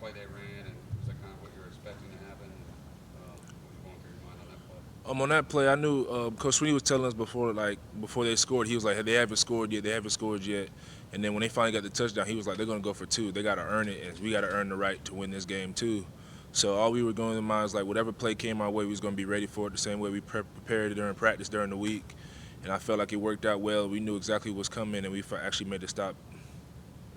play they ran, and was that kind of what you were expecting to happen? What was going through your mind on that play? On that play, I knew Coach Sweeney was telling us before, like before they scored, he was like, hey, "They haven't scored yet. They haven't scored yet." And then when they finally got the touchdown, he was like, "They're gonna go for two. They gotta earn it, and we gotta earn the right to win this game too." So all we were going in mind is like whatever play came our way, we was gonna be ready for it the same way we prepared during practice during the week. And I felt like it worked out well. We knew exactly what was coming, and we actually made the stop.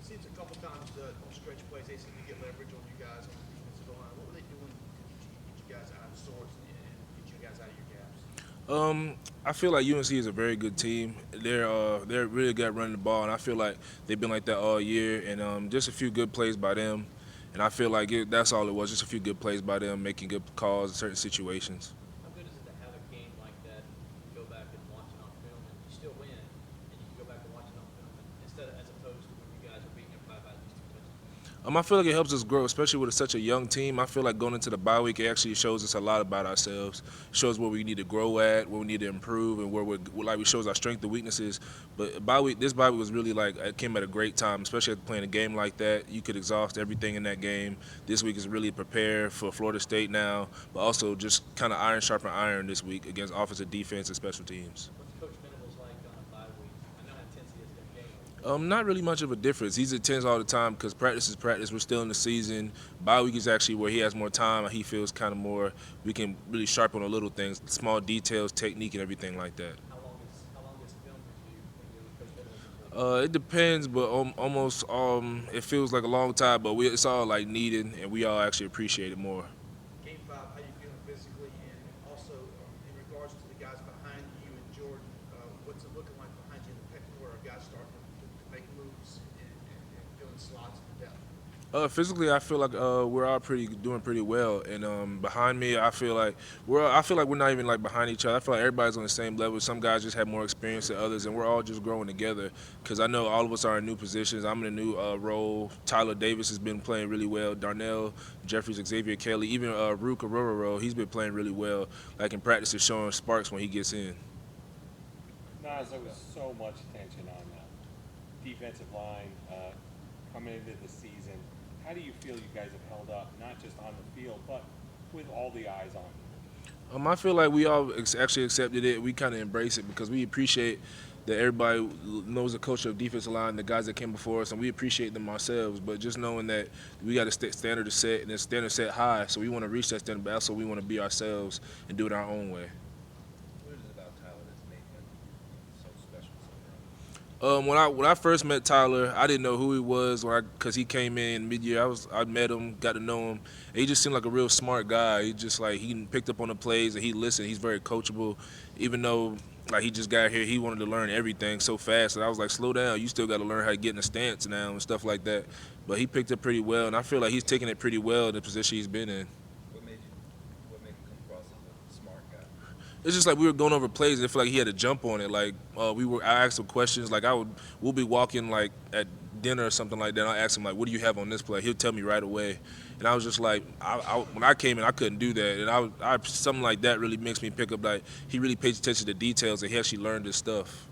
It seems a couple times on stretch plays they seem to get leverage on you guys on the defensive line. What were they doing to get you guys out of sorts and get you guys out of your gaps? I feel like UNC is a very good team. They're really good at running the ball, and I feel like they've been like that all year. And just a few good plays by them, and I feel like that's all it was. Just a few good plays by them, making good calls in certain situations. How good is it to have a game like that? You can go back and watch it on film, and you still win, and you can go back and watch it on film, instead of as opposed to when you guys are beating everybody by these two touchdowns. I feel like it helps us grow, especially with such a young team. I feel like going into the bye week, it actually shows us a lot about ourselves. It shows where we need to grow at, where we need to improve, and where it shows our strengths and weaknesses. But this bye week was really like it came at a great time, especially after playing a game like that. You could exhaust everything in that game. This week is really prepare for Florida State now, but also just kind of iron sharpen iron this week against offensive, defense, and special teams. What's Coach Venables like on a bye week? I know how intense he is their game. Not really much of a difference. He's intense all the time because practice is practice. We're still in the season. Bye week is actually where he has more time. He feels kind of more. We can really sharpen on the little things, small details, technique, and everything like that. How long is film with you when you're with Coach Venables? It depends, but almost it feels like a long time. But it's all like needed, and we all actually appreciate it more. Game five, how you feeling physically, and also in regards to the guys behind you and Jordan, what's it looking like behind you in the pecking order? Guys starting to make moves and filling slots in the depth. Physically, I feel like we're all doing pretty well, and behind me, I feel like we're not even like behind each other. I feel like everybody's on the same level. Some guys just have more experience than others, and we're all just growing together. Because I know all of us are in new positions. I'm in a new role. Tyler Davis has been playing really well. Darnell Jeffries, Xavier Kelly, even Rook Aroro, he's been playing really well. Like in practice, is showing sparks when he gets in. Nas, there was so much tension on the defensive line coming into the season. How do you feel you guys have held up, not just on the field, but with all the eyes on you? I feel like we all actually accepted it. We kind of embrace it because we appreciate that everybody knows the culture of defensive line, the guys that came before us, and we appreciate them ourselves. But just knowing that we got a standard to set, and the standard set high, so we want to reach that standard, but also we want to be ourselves and do it our own way. What is it about Tyler that's made him so special, so young? When I first met Tyler, I didn't know who he was because he came in mid-year. I met him, got to know him. And he just seemed like a real smart guy. He just like he picked up on the plays and he listened. He's very coachable, even though like he just got here, he wanted to learn everything so fast. And I was like, slow down. You still got to learn how to get in a stance now and stuff like that. But he picked up pretty well, and I feel like he's taking it pretty well in the position he's been in. What made him come across as a smart guy? It's just like we were going over plays and I feel like he had to jump on it. Like I asked him questions. Like we'll be walking like at dinner or something like that. I ask him like, "What do you have on this play?" He'll tell me right away, and I was just like, when I came in, I couldn't do that, and something like that really makes me pick up like he really pays attention to details and he actually learned his stuff.